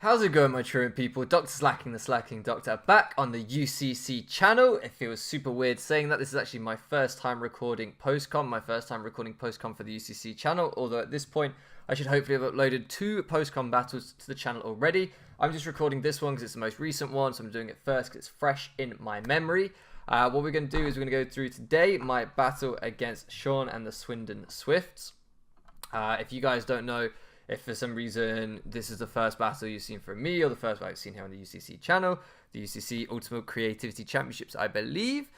How's it going, my truant people? DrSlaking, the Slacking Doctor, back on the UCC channel. It feels super weird saying that. This is actually my first time recording post-com, for the UCC channel, although at this point I should hopefully have uploaded 2 post-com battles to the channel already. I'm just recording this one because it's the most recent one, so I'm doing it first because it's fresh in my memory. What we're going to do is we're going to go through today my battle against Sean and the Swindon Swifts. If you guys don't know, if for some reason this is the first battle you've seen from me or the first battle you've seen here on the UCC channel, the UCC Ultimate Creativity Championships, I believe,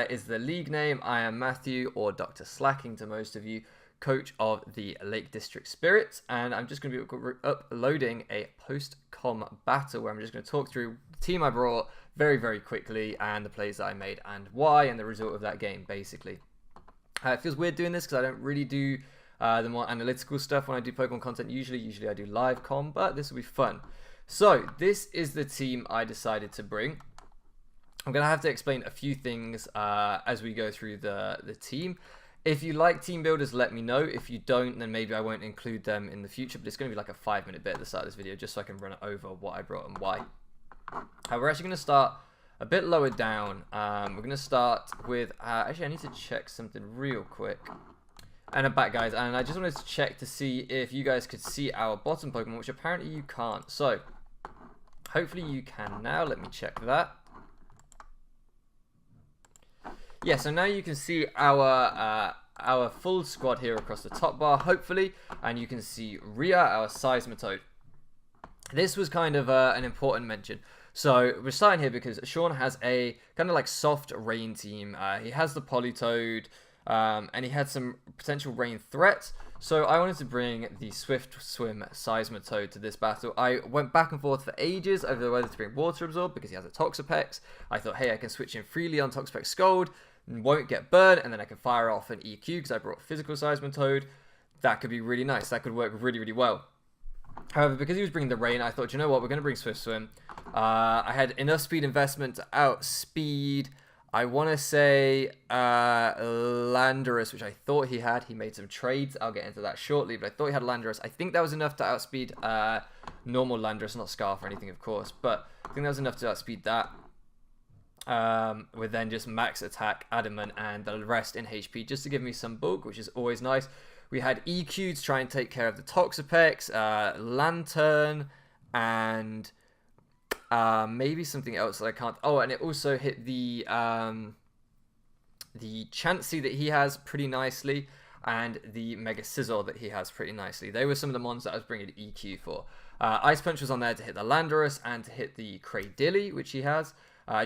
is the league name. I am Matthew, or DrSlaking to most of you, coach of the Lake District Spirits, and I'm just going to be uploading a post-com battle where I'm just going to talk through the team I brought very, very quickly and the plays that I made and why and the result of that game, basically. It feels weird doing this because I don't really do the more analytical stuff when I do Pokemon content. Usually I do live com, but this will be fun. So this is the team I decided to bring. I'm gonna have to explain a few things as we go through the team. If you like team builders, let me know. If you don't, then maybe I won't include them in the future, but it's gonna be like a 5-minute bit at the start of this video just so I can run over what I brought and why. We're actually gonna start a bit lower down. We're gonna start with actually I need to check something real quick. And I'm back, guys, and I just wanted to check to see if you guys could see our bottom Pokemon, which apparently you can't. So, hopefully you can now. Let me check that. Yeah, so now you can see our full squad here across the top bar, hopefully, and you can see Rhea, our Seismitoad. This was kind of an important mention. So, we're starting here because Sean has a kind of like soft rain team. He has the Politoed, and he had some potential rain threats, so I wanted to bring the Swift Swim Seismitoad to this battle. I went back and forth for ages over whether to bring Water Absorb because he has a Toxapex. I thought, hey, I can switch in freely on Toxapex Scold, and won't get burned, and then I can fire off an EQ because I brought Physical Seismitoad. That could be really nice. That could work really, really well. However, because he was bringing the rain, I thought, you know what, we're going to bring Swift Swim. I had enough speed investment to outspeed, I want to say Landorus, which I thought he had. He made some trades. I'll get into that shortly, but I thought he had Landorus. I think that was enough to outspeed normal Landorus, not Scarf or anything, of course, but I think that was enough to outspeed that. With then just max attack, adamant, and the rest in HP, just to give me some bulk, which is always nice. We had EQ to try and take care of the Toxapex, Lantern, and maybe something else that I can't. Oh, and it also hit the Chansey that he has pretty nicely, and the Mega Scizor that he has pretty nicely. They were some of the mons that I was bringing EQ for. Ice Punch was on there to hit the Landorus and to hit the Cradilly, which he has.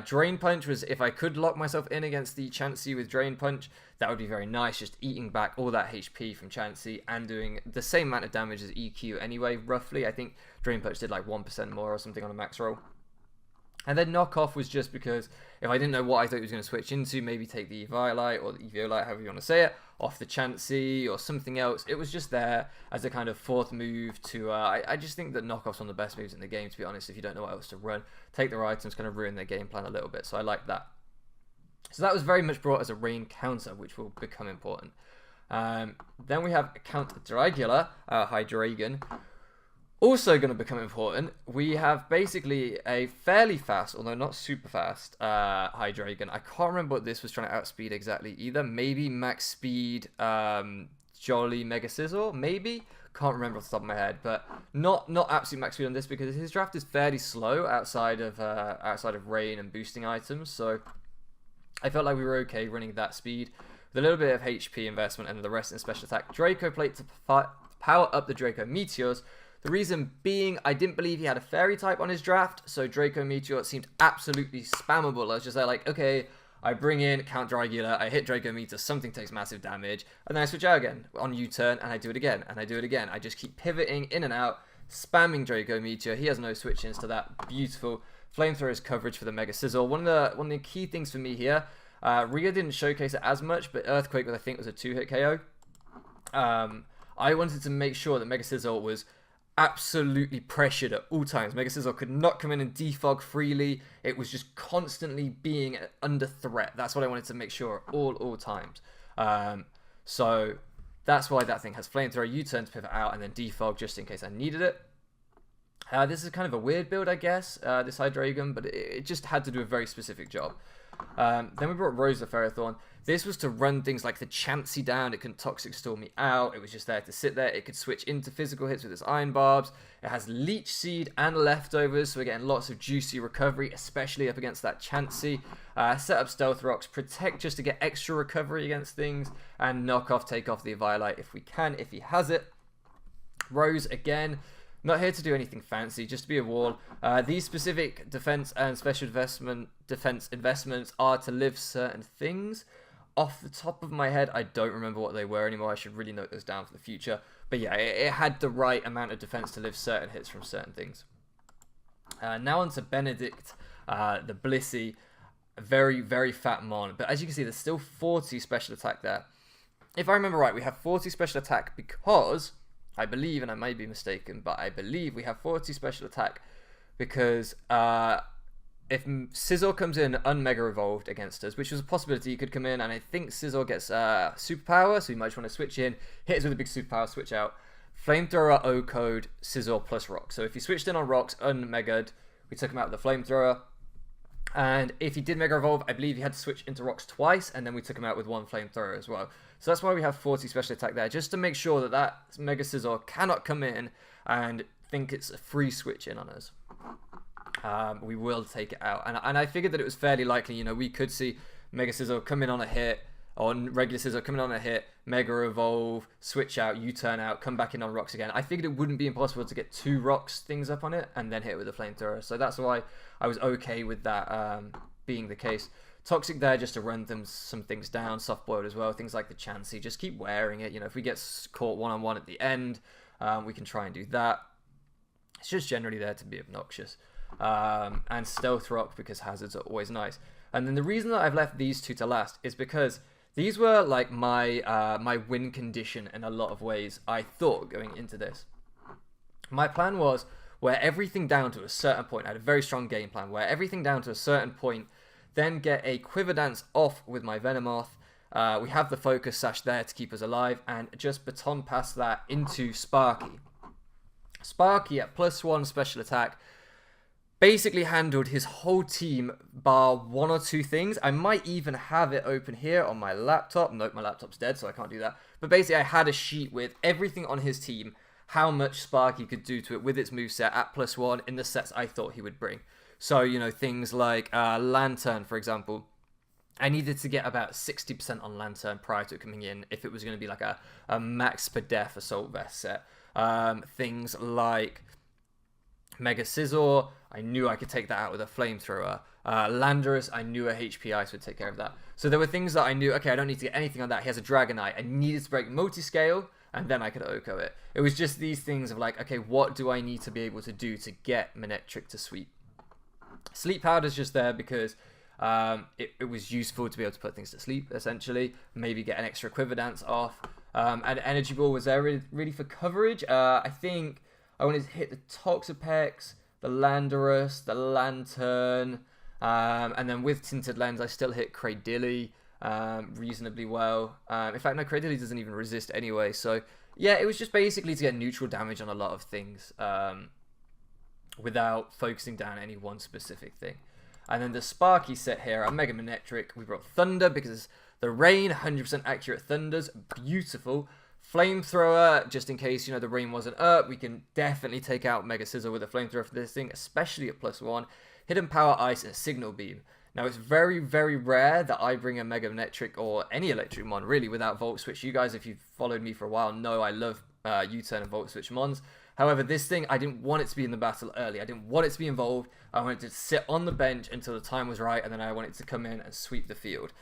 Drain Punch was if I could lock myself in against the Chansey with Drain Punch, that would be very nice, just eating back all that HP from Chansey and doing the same amount of damage as EQ anyway, roughly. I think Drain Punch did like 1% more or something on a max roll. And then Knockoff was just because if I didn't know what I thought he was going to switch into, maybe take the Eviolite or the Eviolite, however you want to say it, off the Chansey or something else. It was just there as a kind of fourth move to... I just think that Knockoff's one of the best moves in the game, to be honest, if you don't know what else to run. Take their items, kind of ruin their game plan a little bit, so I like that. So that was very much brought as a rain counter, which will become important. Then we have Count Dragula, Hydreigon. Also going to become important, we have basically a fairly fast, although not super fast, Hydreigon. I can't remember what this was trying to outspeed exactly either. Maybe max speed Jolly Mega Scizor, maybe? Can't remember off the top of my head, but not absolute max speed on this because his draft is fairly slow outside of rain and boosting items, so I felt like we were okay running that speed with a little bit of HP investment and the rest in special attack. Draco Plate to power up the Draco Meteors. The reason being, I didn't believe he had a fairy type on his draft, so Draco Meteor seemed absolutely spammable. I was just like, okay, I bring in Count Dragula, I hit Draco Meteor, something takes massive damage, and then I switch out again on U-turn, and I do it again, and I do it again. I just keep pivoting in and out, spamming Draco Meteor. He has no switch-ins to that beautiful Flamethrower's coverage for the Mega Scizor. One of the key things for me here, Rhea didn't showcase it as much, but Earthquake, I think, was a 2-hit KO. I wanted to make sure that Mega Scizor was absolutely pressured at all times. Mega Scizor could not come in and defog freely. It was just constantly being under threat. That's what I wanted to make sure at all times. So that's why that thing has Flamethrower, U-turn to pivot out, and then defog just in case I needed it. This is kind of a weird build, I guess, this Hydreigon, but it just had to do a very specific job. Then we brought Rose the Ferrothorn. This was to run things like the Chansey down. It can Toxic Storm me out. It was just there to sit there. It could switch into physical hits with its Iron Barbs. It has Leech Seed and Leftovers, so we're getting lots of juicy recovery, especially up against that Chansey. Set up Stealth Rocks, Protect just to get extra recovery against things, and knock off, take off the Eviolite if we can, if he has it. Rose again. Not here to do anything fancy, just to be a wall. These specific defense and special defense investments are to live certain things. Off the top of my head, I don't remember what they were anymore. I should really note those down for the future. But yeah, it had the right amount of defense to live certain hits from certain things. Now on to Benedict, the Blissey. Very, very fat mon. But as you can see, there's still 40 special attack there. If I remember right, we have 40 special attack because... I believe, and I might be mistaken, but I believe we have 40 special attack because if Scizor comes in unmega evolved against us, which was a possibility, he could come in, and I think Scizor gets superpower, so you might just want to switch in, hit us with a big superpower, switch out. Flamethrower, O-code, Scizor plus Rock. So if he switched in on Rocks, unmega'd, we took him out with the Flamethrower. And if he did Mega Evolve, I believe he had to switch into Rocks twice, and then we took him out with one Flamethrower as well. So that's why we have 40 special attack there, just to make sure that that Mega Scizor cannot come in and think it's a free switch in on us. We will take it out. And I figured that it was fairly likely, you know, we could see Mega Scizor come in on a hit, or regular Scizor coming on a hit, Mega Evolve, switch out, U-turn out, come back in on Rocks again. I figured it wouldn't be impossible to get 2 Rocks things up on it, and then hit it with a Flamethrower. So that's why I was okay with that being the case. Toxic there just to run some things down, soft boiled as well, things like the Chansey, just keep wearing it. You know, if we get caught one-on-one at the end, we can try and do that. It's just generally there to be obnoxious. And Stealth Rock because hazards are always nice. And then the reason that I've left these two to last is because these were like my my win condition in a lot of ways, I thought, going into this. My plan was where everything down to a certain point, I had a very strong game plan, where everything down to a certain point, then get a Quiver Dance off with my Venomoth. We have the Focus Sash there to keep us alive, and just baton pass that into Sparky. Sparky at +1 special attack basically handled his whole team bar 1 or 2 things. I might even have it open here on my laptop. Nope, my laptop's dead, so I can't do that. But basically, I had a sheet with everything on his team, how much Sparky could do to it with its moveset at +1 in the sets I thought he would bring. So, you know, things like Lantern, for example. I needed to get about 60% on Lantern prior to it coming in if it was going to be like a max per def Assault Vest set. Things like Mega Scizor, I knew I could take that out with a Flamethrower. Landorus, I knew a HP Ice would take care of that. So there were things that I knew, okay, I don't need to get anything on that. He has a Dragonite. I needed to break Multiscale, and then I could Oko it. It was just these things of like, okay, what do I need to be able to do to get Manectric to sweep? Sleep Powder's just there because it was useful to be able to put things to sleep, essentially. Maybe get an extra Quiver Dance off. And Energy Ball was there really for coverage. I think I wanted to hit the Toxapex, the Landorus, the Lantern, and then with Tinted Lens, I still hit Cradilly reasonably well. In fact, no, Cradilly doesn't even resist anyway. So, yeah, it was just basically to get neutral damage on a lot of things without focusing down any one specific thing. And then the Sparky set here, our Mega Manectric, we brought Thunder because the Rain, 100% accurate Thunders, beautiful. Flamethrower, just in case, you know, the Rain wasn't up, we can definitely take out Mega Scizor with a Flamethrower for this thing, especially at +1. Hidden Power Ice and Signal Beam. Now, it's very, very rare that I bring a Mega Manectric or any Electric Mon, really, without Volt Switch. You guys, if you've followed me for a while, know I love U-Turn and Volt Switch Mons. However, this thing, I didn't want it to be in the battle early. I didn't want it to be involved. I wanted it to sit on the bench until the time was right, and then I wanted to come in and sweep the field.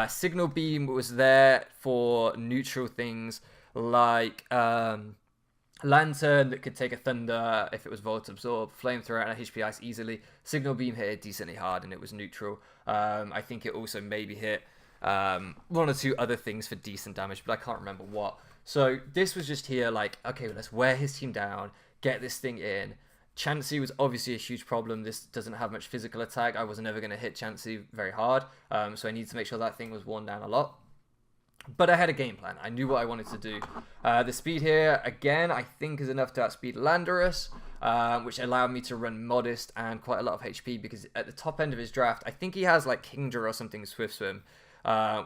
Signal Beam was there for neutral things like Lantern that could take a Thunder if it was Volt Absorb, Flamethrower and a HP Ice easily. Signal Beam hit it decently hard and it was neutral. I think it also maybe hit 1 or 2 other things for decent damage, but I can't remember what. So this was just here like, okay, well, let's wear his team down, get this thing in. Chansey was obviously a huge problem. This doesn't have much physical attack. I was never going to hit Chansey very hard, so I needed to make sure that thing was worn down a lot. But I had a game plan. I knew what I wanted to do. The speed here, again, I think is enough to outspeed Landorus. which allowed me to run Modest and quite a lot of HP, because at the top end of his draft, I think he has like Kingdra or something Swift Swim,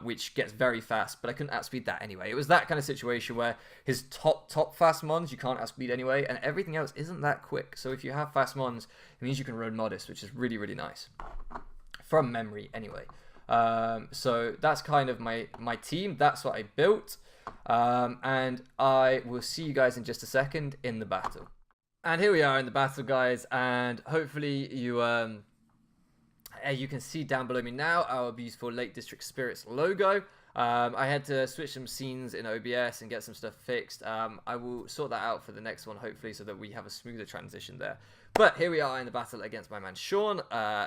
which gets very fast, but I couldn't outspeed that anyway. It was that kind of situation where his top fast mons you can't outspeed anyway, and everything else isn't that quick. So if you have fast mons, it means you can run Modest, which is really, really nice. From memory anyway. So that's kind of my team. That's what I built. And I will see you guys in just a second in the battle. And here we are in the battle, guys, and hopefully you can see down below me now our beautiful Lake District Spirits logo. I had to switch some scenes in OBS and get some stuff fixed. I will sort that out for the next one, hopefully, so that we have a smoother transition there. But here we are in the battle against my man Sean,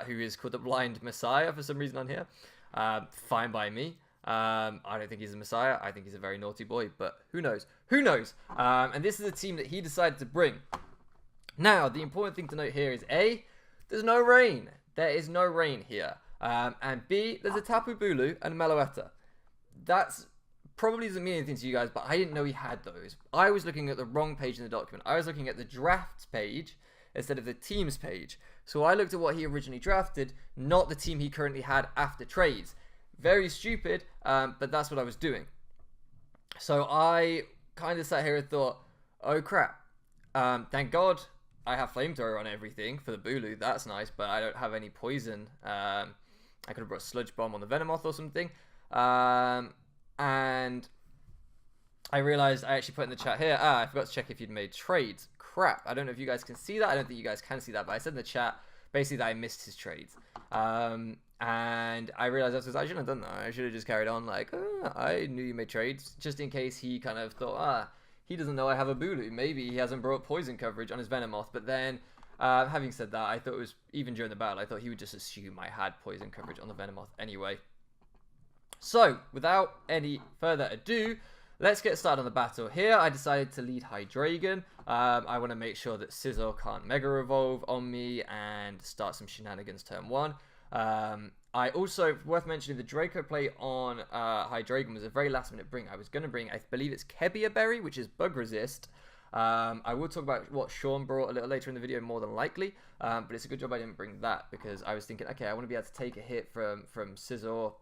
who is called the Blind Messiah for some reason on here. Fine by me. I don't think he's a messiah. I think he's a very naughty boy, but who knows? Who knows? And this is a team that he decided to bring. Now, the important thing to note here is A, there's no rain. There is no rain here. And B, there's a Tapu Bulu and a Meloetta. That's probably doesn't mean anything to you guys, but I didn't know he had those. I was looking at the wrong page in the document. I was looking at the drafts page instead of the teams page. So I looked at what he originally drafted, not the team he currently had after trades. Very stupid, but that's what I was doing. So I kind of sat here and thought, oh crap, thank God I have Flamethrower on everything for the Bulu. That's nice, but I don't have any poison. I could have brought Sludge Bomb on the Venomoth or something. And I realized I actually put in the chat here, I forgot to check if you'd made trades. Crap, I don't know if you guys can see that. I don't think you guys can see that, but I said in the chat basically that I missed his trades. And I realized afterwards I shouldn't have done that. I should have just carried on like, I knew you made trades, just in case he kind of thought, he doesn't know I have a Bulu. Maybe he hasn't brought poison coverage on his Venomoth. But then, having said that, I thought it was, even during the battle, I thought he would just assume I had poison coverage on the Venomoth anyway. So, without any further ado, let's get started on the battle. Here, I decided to lead Hydreigon. I want to make sure that Scizor can't Mega Evolve on me and start some shenanigans turn 1. I also, worth mentioning, the Draco play on Hydreigon was a very last minute bring. I was going to bring, I believe it's Kebia Berry, which is bug resist. I will talk about what Sean brought a little later in the video, more than likely. But it's a good job I didn't bring that, because I was thinking, okay, I want to be able to take a hit from Scizor.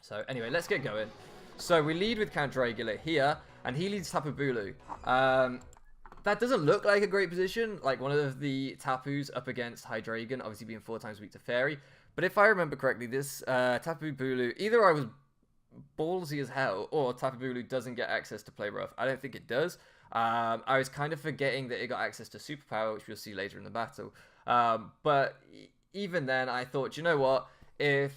So anyway, let's get going. So we lead with Count Dragula here, and he leads Tapu Bulu. That doesn't look like a great position, like one of the Tapus up against Hydreigon, obviously being 4 times weak to Fairy. But if I remember correctly, this Tapu Bulu, either I was ballsy as hell, or Tapu Bulu doesn't get access to Play Rough. I don't think it does. I was kind of forgetting that it got access to Superpower, which we'll see later in the battle. But even then, I thought, you know what, if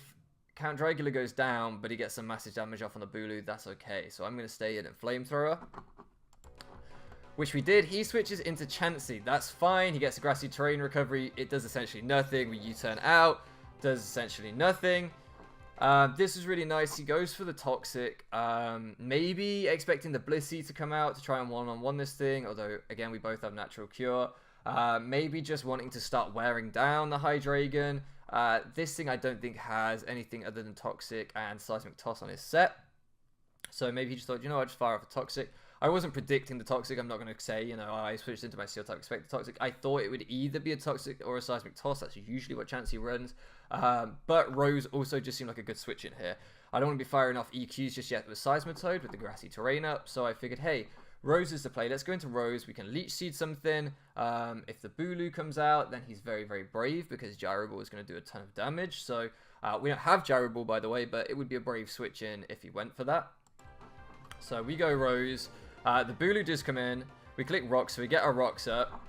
Count Dragula goes down, but he gets some massive damage off on the Bulu, that's okay. So I'm going to stay in and Flamethrower, which we did. He switches into Chansey. That's fine. He gets a Grassy Terrain recovery. It does essentially nothing. We U-turn out. Does essentially nothing. This is really nice. He goes for the Toxic. Maybe expecting the Blissey to come out to try and one-on-one this thing. Although, again, we both have Natural Cure. Maybe just wanting to start wearing down the Hydreigon. This thing I don't think has anything other than Toxic and Seismic Toss on his set. So maybe he just thought, you know what, just fire off a Toxic. I wasn't predicting the Toxic. I'm not going to say, you know, I switched into my Steel type, expect the Toxic. I thought it would either be a Toxic or a Seismic Toss. That's usually what Chansey runs. But Rose also just seemed like a good switch in here. I don't want to be firing off EQs just yet with Seismitoad with the Grassy Terrain up. So I figured, hey, Rose is the play. Let's go into Rose. We can Leech Seed something. If the Bulu comes out, then he's very, very brave because Gyro Ball is going to do a ton of damage. So we don't have Gyro Ball, by the way, but it would be a brave switch in if he went for that. So we go Rose. The Bulu does come in. We click Rocks, so we get our Rocks up.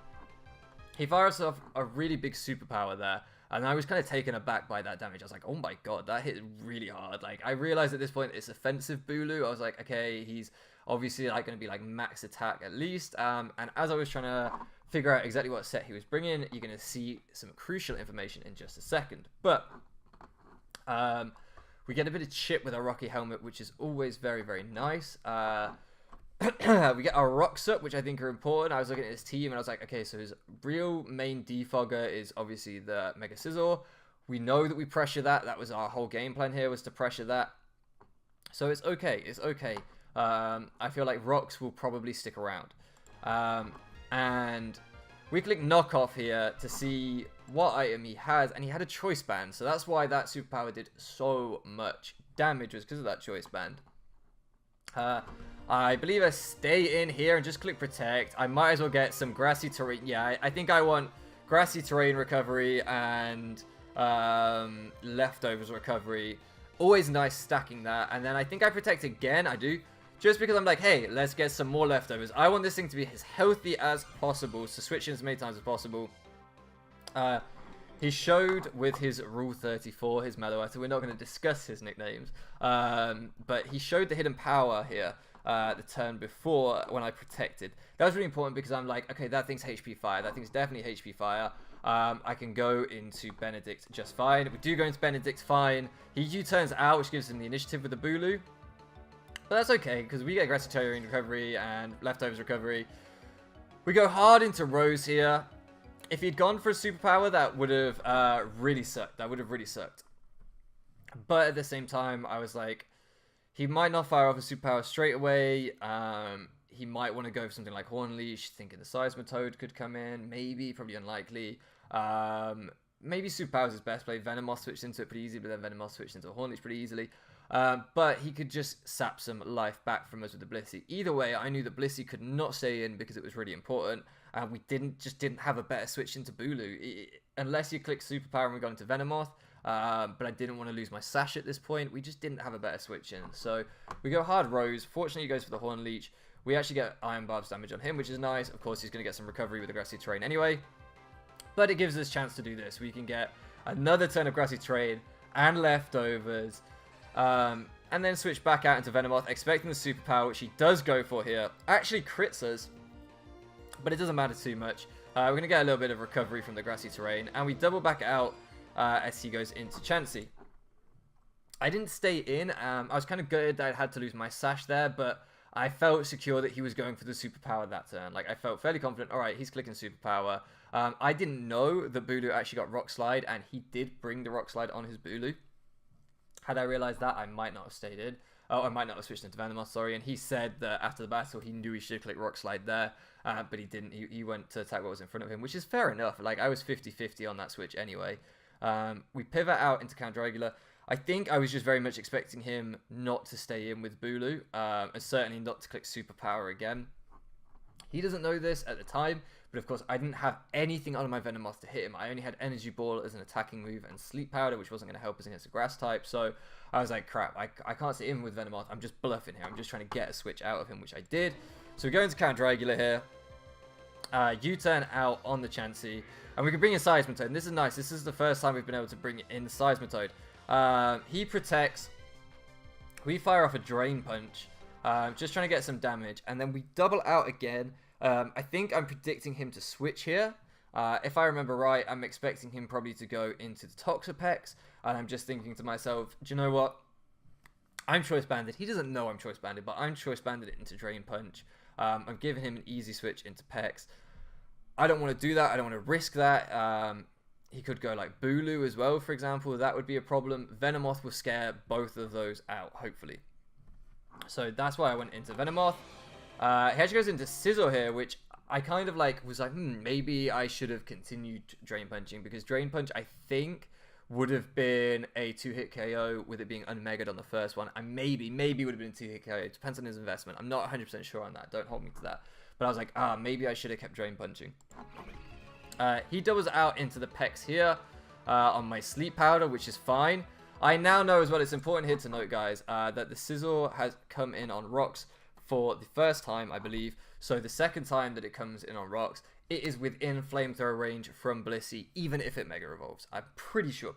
He fires off a really big superpower there. And I was kind of taken aback by that damage. I was like, oh my god, that hit really hard. Like, I realized at this point it's offensive Bulu. I was like, okay, he's obviously like going to be like max attack at least. And as I was trying to figure out exactly what set he was bringing, you're going to see some crucial information in just a second. But we get a bit of chip with our Rocky Helmet, which is always very, very nice. We get our Rocks up, which I think are important. I was looking at his team and I was like, okay, so his real main defogger is obviously the Mega Scizor. We know that we pressure that. That was our whole game plan here, was to pressure that. So it's okay. It's okay. I feel like Rocks will probably stick around. And We click knock off here to see what item he has, and he had a choice band, so that's why that superpower did so much damage, was because of that choice band. I believe I stay in here and just click protect. I might as well get some grassy terrain. Yeah, I think I want grassy terrain recovery and leftovers recovery. Always nice stacking that. And then I think I protect again. I do. Just because I'm like, hey, let's get some more leftovers. I want this thing to be as healthy as possible, so switch in as many times as possible. He showed with his Rule 34, his mellow item. We're not going to discuss his nicknames. But he showed the hidden power here the turn before when I protected. That was really important because I'm like, okay, that thing's HP fire. That thing's definitely HP fire. I can go into Benedict just fine. We do go into Benedict fine. He U-turns out, which gives him the initiative with the Bulu. But that's okay, because we get aggressive terrain recovery and leftovers recovery. We go hard into Rose here. If he'd gone for a superpower, that would have really sucked. That would have really sucked. But at the same time, I was like, he might not fire off a superpower straight away. He might want to go for something like Horn Leash, thinking the Seismitoad could come in. Maybe, probably unlikely. Maybe superpowers is best play. Venomoth switched into it pretty easily, but then Venomoth switched into a Horn Leash pretty easily. But he could just sap some life back from us with the Blissey. Either way, I knew that Blissey could not stay in because it was really important. And we didn't have a better switch into Bulu. Unless you click superpower and we got into Venomoth. But I didn't want to lose my Sash at this point. We just didn't have a better switch in. So we go hard Rose. Fortunately, he goes for the Horn Leech. We actually get Iron Barb's damage on him, which is nice. Of course, he's going to get some recovery with the Grassy Terrain anyway. But it gives us a chance to do this. We can get another turn of Grassy Terrain and leftovers. And then switch back out into Venomoth, expecting the superpower, which he does go for here. Actually crits us, but it doesn't matter too much. We're going to get a little bit of recovery from the Grassy Terrain, and we double back out as he goes into Chansey. I didn't stay in. I was kind of gutted that I had to lose my Sash there, but I felt secure that he was going for the superpower that turn. Like, I felt fairly confident. All right, he's clicking superpower. I didn't know that Bulu actually got Rock Slide, and he did bring the Rock Slide on his Bulu. Had I realized that, I might not have stayed in. Oh, I might not have switched into Venomoth, sorry. And he said that after the battle, he knew he should click Rock Slide there, but he didn't. He went to attack what was in front of him, which is fair enough. Like, I was 50-50 on that switch anyway. We pivot out into Count Dragula. I think I was just very much expecting him not to stay in with Bulu, and certainly not to click Superpower again. He doesn't know this at the time, but of course I didn't have anything on my Venomoth to hit him. I only had Energy Ball as an attacking move and Sleep Powder, which wasn't going to help us against a grass type. So I was like, crap, I can't sit in with Venomoth. I'm just bluffing here. I'm just trying to get a switch out of him, which I did. So we go into Count Dragula here. U-turn out on the Chansey. And we can bring in Seismitoad. And this is nice. This is the first time we've been able to bring in Seismitoad. He protects. We fire off a Drain Punch. Just trying to get some damage. And then we double out again. I think I'm predicting him to switch here. If I remember right, I'm expecting him probably to go into the Toxapex. And I'm just thinking to myself, do you know what? I'm Choice Banded. He doesn't know I'm Choice Banded, but I'm Choice Banded into Drain Punch. I'm giving him an easy switch into Pex. I don't want to do that. I don't want to risk that. He could go like Bulu as well, for example. That would be a problem. Venomoth will scare both of those out, hopefully. So that's why I went into Venomoth. He actually goes into Sizzle here, which I kind of like was like, maybe I should have continued Drain Punching, because Drain Punch, I think, would have been a 2-hit KO with it being unmegaed on the first one. And maybe would have been a 2-hit KO. It depends on his investment. I'm not 100% sure on that. Don't hold me to that. But I was like, maybe I should have kept Drain Punching. He doubles out into the Pex here on my Sleep Powder, which is fine. I now know as well, it's important here to note, guys, that the Sizzle has come in on rocks for the first time, I believe. So the second time that it comes in on rocks, it is within Flamethrower range from Blissey, even if it Mega Evolves. I'm pretty sure.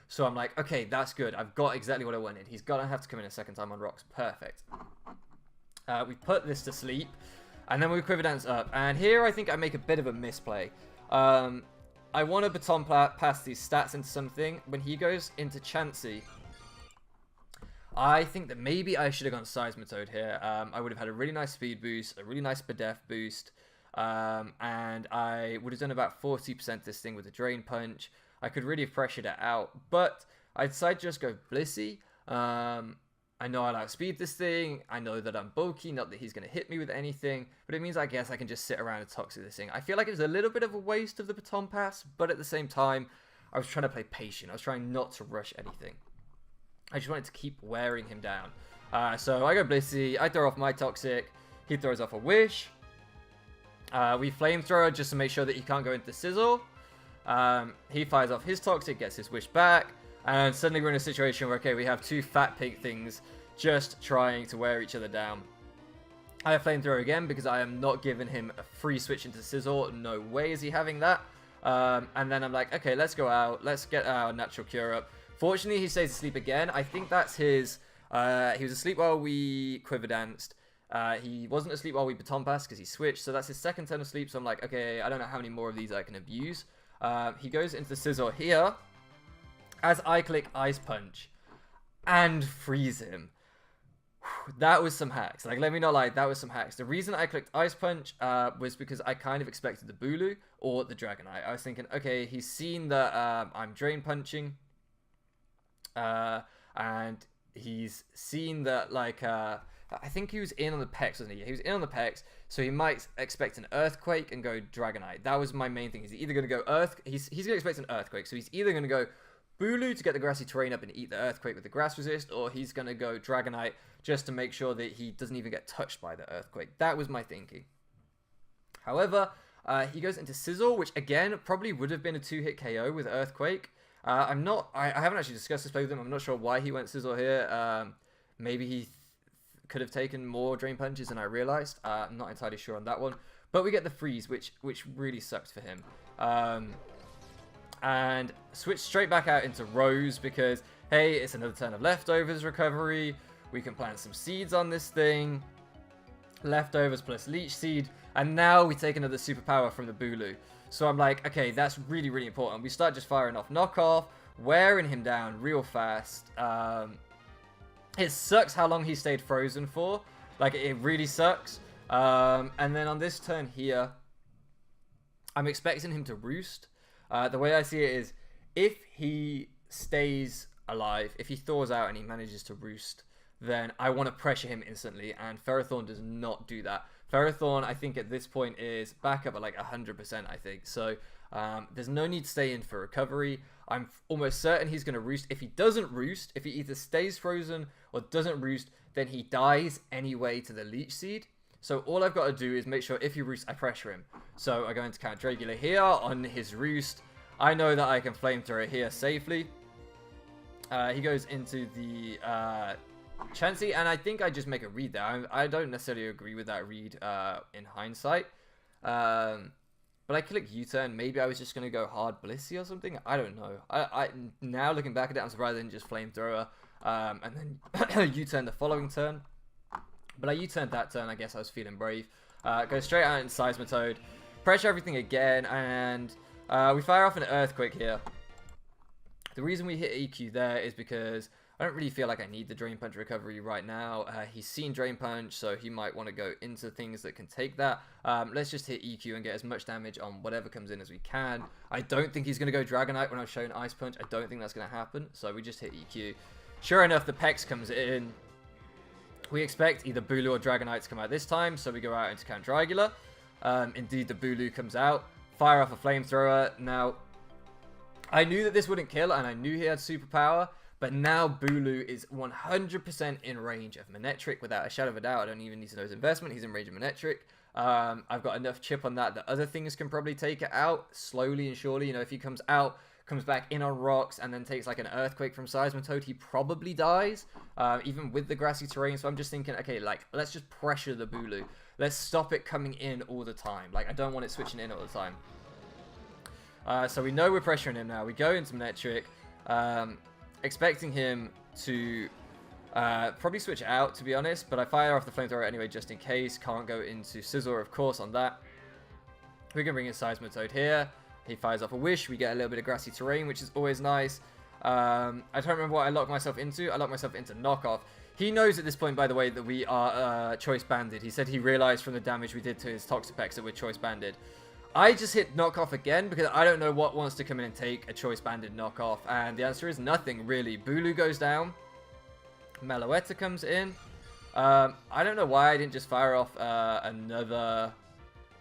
So I'm like, okay, that's good. I've got exactly what I wanted. He's going to have to come in a second time on rocks. Perfect. We put this to sleep. And then we Quiver Dance up. And here I think I make a bit of a misplay. I want to baton pass these stats into something. When he goes into Chansey, I think that maybe I should have gone Seismitoad here. I would have had a really nice speed boost, a really nice Spadef boost. And I would have done about 40% this thing with a Drain Punch. I could really have pressured it out. But I decided to just go Blissey. I know I'll outspeed this thing. I know that I'm bulky, not that he's going to hit me with anything. But it means, I guess, I can just sit around and toxic this thing. I feel like it was a little bit of a waste of the baton pass. But at the same time, I was trying to play patient. I was trying not to rush anything. I just wanted to keep wearing him down. So I go Blissey. I throw off my toxic. He throws off a wish. We flamethrower just to make sure that he can't go into sizzle. He fires off his toxic, gets his wish back. And suddenly we're in a situation where, okay, we have two fat pink things just trying to wear each other down. I have flamethrower again because I am not giving him a free switch into sizzle. No way is he having that. And then I'm like, okay, let's go out. Let's get our natural cure up. Fortunately, he stays asleep again. I think that's his... he was asleep while we quiver danced. He wasn't asleep while we baton passed because he switched. So that's his second turn of sleep. So I'm like, okay, I don't know how many more of these I can abuse. He goes into the sizzle here. As I click Ice Punch and freeze him. That was some hacks. Like, let me not lie, that was some hacks. The reason I clicked Ice Punch was because I kind of expected the Bulu or the Dragonite. I was thinking, okay, he's seen that I'm Drain Punching. And he's seen that, like, I think he was in on the Pex, wasn't he? He was in on the Pex, so he might expect an Earthquake and go Dragonite. That was my main thing. He's either going to go he's going to expect an Earthquake, so he's either going to go Bulu to get the grassy terrain up and eat the Earthquake with the grass resist, or he's going to go Dragonite just to make sure that he doesn't even get touched by the Earthquake. That was my thinking. However, he goes into Sizzle, which again probably would have been a 2-hit KO with Earthquake. I haven't actually discussed this play with him. I'm not sure why he went Sizzle here. Maybe he could have taken more Drain Punches than I realized. I'm not entirely sure on that one. But we get the freeze, which really sucked for him. And switch straight back out into Rose because, hey, it's another turn of Leftovers recovery. We can plant some seeds on this thing. Leftovers plus Leech Seed. And now we take another superpower from the Bulu. So I'm like, okay, that's really, really important. We start just firing off knockoff, wearing him down real fast. It sucks how long he stayed frozen for. Like, it really sucks. And then on this turn here, I'm expecting him to roost. The way I see it is, if he stays alive, if he thaws out and he manages to roost, then I want to pressure him instantly, and Ferrothorn does not do that. Ferrothorn, I think at this point, is back up at like 100%, I think. So there's no need to stay in for recovery. I'm almost certain he's going to roost. If he doesn't roost, if he either stays frozen or doesn't roost, then he dies anyway to the Leech Seed. So all I've got to do is make sure if he roosts, I pressure him. So I go into Count Dracula here on his roost. I know that I can flamethrower here safely. He goes into the Chansey, and I think I just make a read there. I don't necessarily agree with that read in hindsight. But I click U-turn. Maybe I was just going to go hard Blissey or something. I don't know. I now looking back at it, I'm surprised I didn't just flamethrower and then U-turn the following turn. But I U-turned that turn. I guess I was feeling brave. Go straight out in Seismitoad. Pressure everything again. And we fire off an Earthquake here. The reason we hit EQ there is because I don't really feel like I need the Drain Punch recovery right now. He's seen Drain Punch, so he might want to go into things that can take that. Let's just hit EQ and get as much damage on whatever comes in as we can. I don't think he's going to go Dragonite when I've shown Ice Punch. I don't think that's going to happen, so we just hit EQ. Sure enough, the Pex comes in. We expect either Bulu or Dragonite to come out this time, so we go out into Count Dracula. Indeed, the Bulu comes out. Fire off a Flamethrower. Now, I knew that this wouldn't kill, and I knew he had superpower, but now Bulu is 100% in range of Manectric without a shadow of a doubt. I don't even need to know his investment. He's in range of Manectric. I've got enough chip on that other things can probably take it out slowly and surely. You know, if he comes out, comes back in on rocks, and then takes like an Earthquake from Seismitoad, he probably dies, even with the grassy terrain. So I'm just thinking, okay, like, let's just pressure the Bulu. Let's stop it coming in all the time. Like, I don't want it switching in all the time. So we know we're pressuring him now. We go into Manectric, expecting him to probably switch out, to be honest, but I fire off the Flamethrower anyway just in case. Can't go into Scizor, of course, on that. We can bring in Seismitoad here. He fires off a Wish. We get a little bit of grassy terrain, which is always nice. I don't remember what I locked myself into. I locked myself into Knockoff. He knows at this point, by the way, that we are Choice Banded. He said he realized from the damage we did to his Toxapex that we're Choice Banded. I just hit Knockoff again because I don't know what wants to come in and take a Choice Banded Knockoff. And the answer is nothing, really. Bulu goes down. Meloetta comes in. I don't know why I didn't just fire off another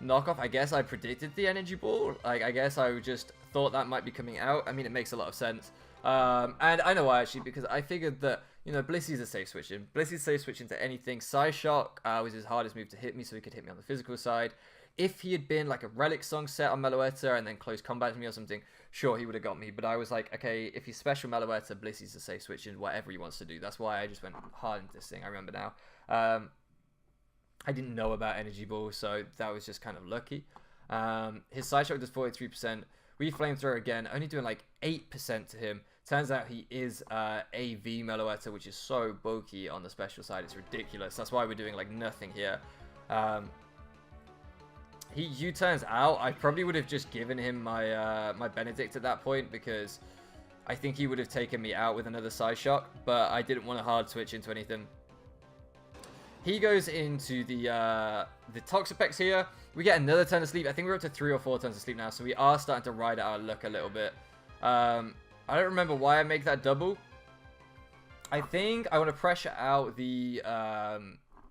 knockoff. I guess I predicted the energy ball. Like, I guess I just thought that might be coming out. I mean, it makes a lot of sense. And I know why, actually, because I figured that, you know, Blissy's a safe switch in. Blissy's safe switch into anything. Psyshock was his hardest move to hit me, so he could hit me on the physical side. If he had been like a Relic Song set on Meloetta and then close combat to me or something, sure, he would have got me. But I was like, okay, if he's special Meloetta, Blissy's a safe switch in whatever he wants to do. That's why I just went hard into this thing, I remember now. I didn't know about Energy Ball, so that was just kind of lucky. His Psyshock does 43%. We Flamethrower again, only doing like 8% to him. Turns out he is AV Meloetta, which is so bulky on the special side. It's ridiculous. That's why we're doing like nothing here. He U-turns out. I probably would have just given him my my Benedict at that point, because I think he would have taken me out with another Psyshock, but I didn't want to hard switch into anything. He goes into the Toxapex here. We get another turn of sleep. I think we're up to 3 or 4 turns of sleep now, so we are starting to ride out our luck a little bit. I don't remember why I make that double. I think I want to pressure out the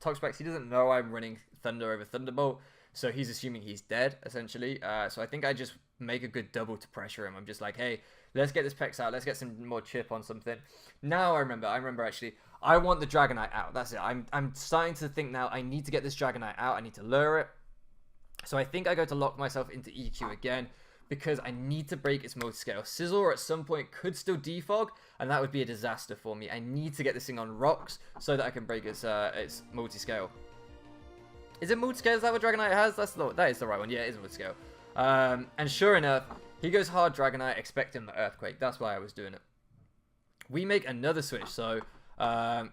Toxapex. He doesn't know I'm running Thunder over Thunderbolt, so he's assuming he's dead, essentially. So I think I just make a good double to pressure him. I'm just like, hey, let's get this Pex out. Let's get some more chip on something. Now I remember actually. I want the Dragonite out. That's it. I'm starting to think now I need to get this Dragonite out. I need to lure it. So I think I go to lock myself into EQ again, because I need to break its multi-scale. Scizor at some point could still defog, and that would be a disaster for me. I need to get this thing on rocks so that I can break its multi-scale. Is it multi-scale? Is that what Dragonite has? That is the right one. Yeah, it is multi-scale. And sure enough, he goes hard Dragonite, expecting the Earthquake. That's why I was doing it. We make another switch, so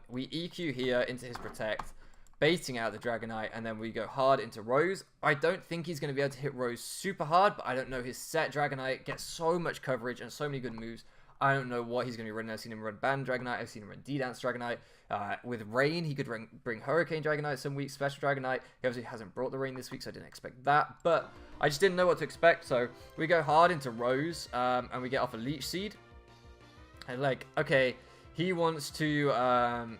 we EQ here into his Protect, baiting out the Dragonite, and then we go hard into Rose. I don't think he's going to be able to hit Rose super hard, but I don't know. His set Dragonite gets so much coverage and so many good moves. I don't know what he's going to be running. I've seen him run Band Dragonite. I've seen him run D-Dance Dragonite. With Rain, he could bring Hurricane Dragonite some weeks, Special Dragonite. He obviously hasn't brought the Rain this week, so I didn't expect that. But I just didn't know what to expect, so we go hard into Rose, and we get off a Leech Seed. And like, okay, he wants to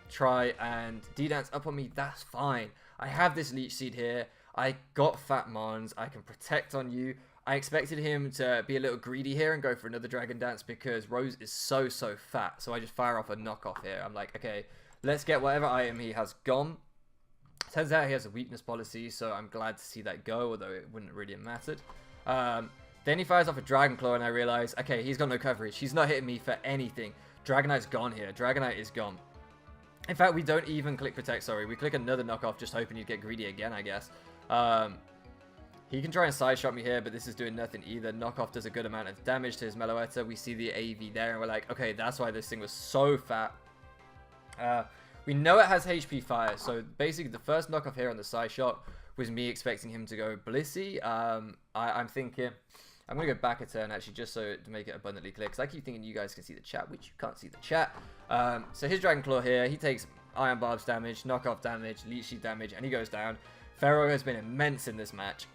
try and D-Dance up on me. That's fine. I have this Leech Seed here. I got Fat Mons. I can Protect on you. I expected him to be a little greedy here and go for another Dragon Dance, because Rose is so fat. So I just fire off a knockoff here. I'm like, okay, let's get whatever item he has gone. Turns out he has a weakness policy, so I'm glad to see that go, although it wouldn't really have mattered. Then he fires off a Dragon Claw, and I realize, okay, he's got no coverage. He's not hitting me for anything. Dragonite's gone here. Dragonite is gone. In fact, we don't even click Protect, sorry. We click another knockoff, just hoping he'd get greedy again, I guess. He can try and side shot me here, but this is doing nothing either. Knockoff does a good amount of damage to his Meloetta. We see the AV there, and we're like, okay, that's why this thing was so fat. We know it has HP Fire, so basically the first knockoff here on the side shot was me expecting him to go Blissey. I'm thinking, I'm going to go back a turn, actually, just so to make it abundantly clear, because I keep thinking you guys can see the chat, which you can't see the chat. So his Dragon Claw here, he takes Iron Barbs damage, knockoff damage, Leech Seed damage, and he goes down. Pharaoh has been immense in this match.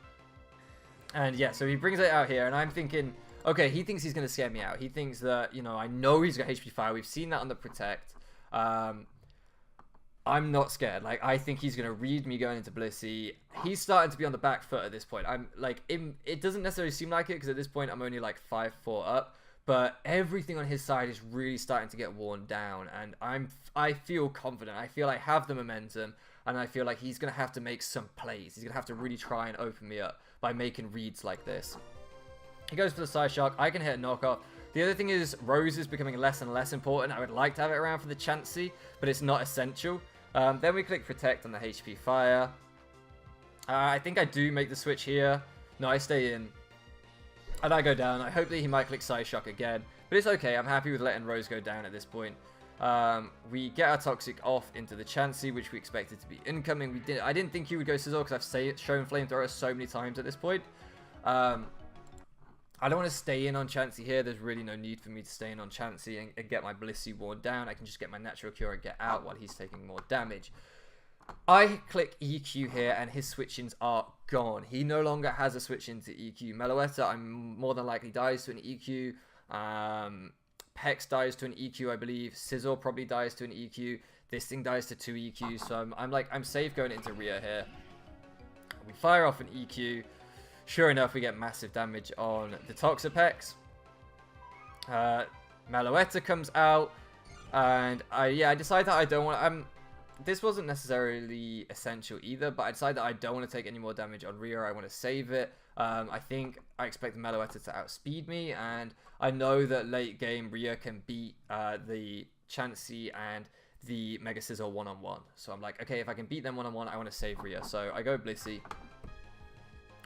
And yeah, so he brings it out here, and I'm thinking, okay, he thinks he's going to scare me out. He thinks that, you know, I know he's got HP Fire. We've seen that on the Protect. I'm not scared. Like, I think he's going to read me going into Blissey. He's starting to be on the back foot at this point. I'm like, it doesn't necessarily seem like it, because at this point I'm only like 5-4 up. But everything on his side is really starting to get worn down, and I feel confident. I feel I have the momentum, and I feel like he's going to have to make some plays. He's going to have to really try and open me up by making reads like this. He goes for the Side Shark. I can hit a knockoff. The other thing is Rose is becoming less and less important. I would like to have it around for the Chansey, but it's not essential. Then we click Protect on the HP Fire. I think I do make the switch here. No, I stay in. And I go down. I hope that he might click Side Shock again, but it's okay. I'm happy with letting Rose go down at this point. We get our Toxic off into the Chansey, which we expected to be incoming. I didn't think he would go Scizor, because I've shown Flamethrower so many times at this point. I don't want to stay in on Chansey here. There's really no need for me to stay in on Chansey and get my Blissey worn down. I can just get my Natural Cure and get out while he's taking more damage. I click EQ here, and his switch-ins are gone. He no longer has a switch into EQ. Meloetta, I'm more than likely dies to an EQ. Pex dies to an EQ, I believe. Scizor probably dies to an EQ. This thing dies to 2 EQs, so I'm safe going into Rhea here. We fire off an EQ. Sure enough, we get massive damage on the Toxapex. Meloetta comes out, and I decide that I don't want. This wasn't necessarily essential either, but I decided that I don't want to take any more damage on Rhea. I want to save it. I think I expect the Meloetta to outspeed me, and I know that late game Rhea can beat the Chansey and the Mega Scissor one-on-one. So I'm like, okay, if I can beat them one-on-one, I want to save Rhea. So I go Blissey.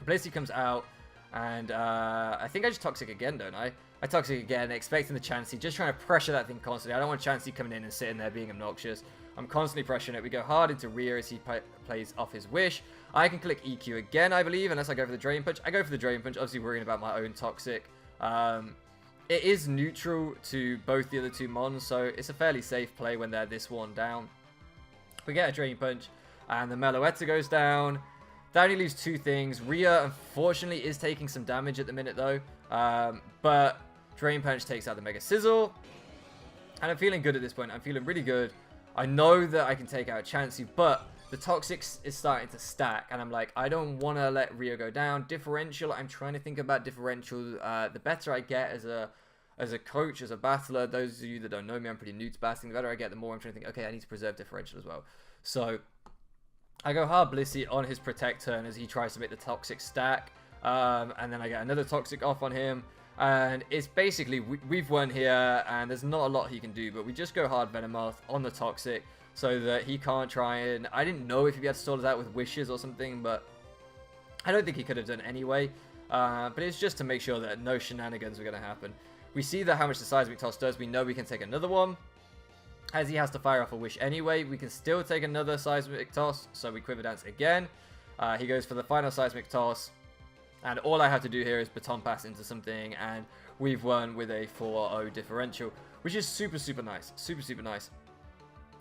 Blissey comes out, and I think I just Toxic again, don't I? I Toxic again, expecting the Chansey, just trying to pressure that thing constantly. I don't want Chansey coming in and sitting there being obnoxious. I'm constantly pressuring it. We go hard into Rhea as he plays off his wish. I can click EQ again, I believe, unless I go for the Drain Punch. I go for the Drain Punch, obviously worrying about my own Toxic. It is neutral to both the other two Mons, so it's a fairly safe play when they're this worn down. We get a Drain Punch, and the Meloetta goes down. That only leaves two things. Rhea, unfortunately, is taking some damage at the minute, though. But Drain Punch takes out the Mega Sizzle. And I'm feeling good at this point. I'm feeling really good. I know that I can take out Chansey, but the Toxic is starting to stack. And I'm like, I don't want to let Rhea go down. Differential, I'm trying to think about differential. The better I get as a coach, as a battler, those of you that don't know me, I'm pretty new to battling. The better I get, the more I'm trying to think, okay, I need to preserve differential as well. So I go hard Blissey on his Protect turn as he tries to make the Toxic stack. And then I get another Toxic off on him. And it's basically, we've won here, and there's not a lot he can do, but we just go hard Venomoth on the Toxic so that he can't try and... I didn't know if he had to stall it out with Wishes or something, but I don't think he could have done anyway. But it's just to make sure that no shenanigans were going to happen. We see that how much the Seismic Toss does. We know we can take another one. As he has to fire off a Wish anyway, we can still take another Seismic Toss, so we Quiver Dance again. He goes for the final Seismic Toss. And all I have to do here is Baton Pass into something, and we've won with a 4-0 differential, which is super, super nice. Super, super nice.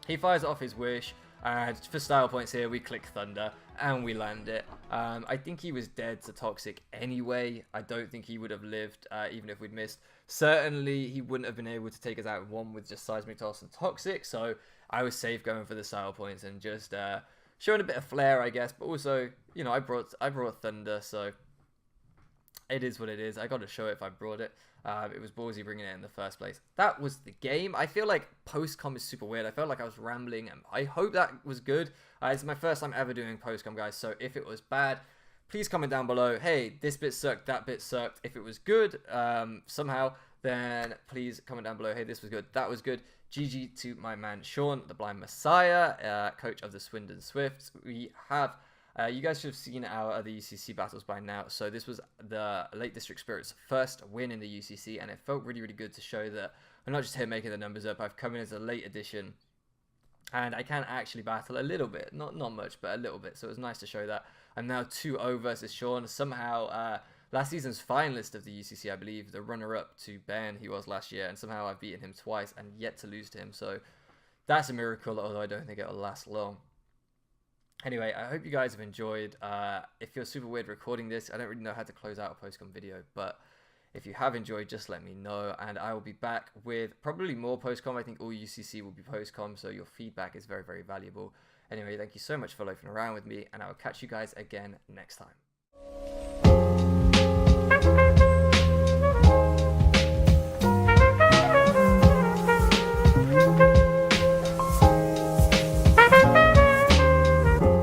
He fires off his Wish, and for style points here, we click Thunder, and we land it. I think he was dead to Toxic anyway. I don't think he would have lived, even if we'd missed. Certainly, he wouldn't have been able to take us out in one with just Seismic Toss and Toxic, so I was safe going for the style points and just showing a bit of flair, I guess. But also, you know, I brought Thunder, so... it is what it is. I got to show it if I brought it. It was ballsy bringing it in the first place. That was the game. I feel like post-com is super weird. I felt like I was rambling, and I hope that was good. It's my first time ever doing post-com, guys, so if it was bad, please comment down below, hey, this bit sucked, that bit sucked. If it was good somehow, then please comment down below, hey, this was good, that was good. GG to my man Sean, the Blind Messiah, coach of the Swindon Swifts. We have... you guys should have seen our other UCC battles by now. So this was the Lake District Spirit's first win in the UCC, and it felt really, really good to show that I'm not just here making the numbers up. I've come in as a late addition, and I can actually battle a little bit. Not much, but a little bit. So it was nice to show that. I'm now 2-0 versus Sean. Somehow, last season's finalist of the UCC, I believe, the runner-up to Ben he was last year, and somehow I've beaten him twice and yet to lose to him. So that's a miracle, although I don't think it'll last long. Anyway, I hope you guys have enjoyed. It feels super weird recording this. I don't really know how to close out a post-com video, but if you have enjoyed, just let me know, and I will be back with probably more post-com. I think all UCC will be post-com, so your feedback is very, very valuable. Anyway, thank you so much for loafing around with me, and I will catch you guys again next time.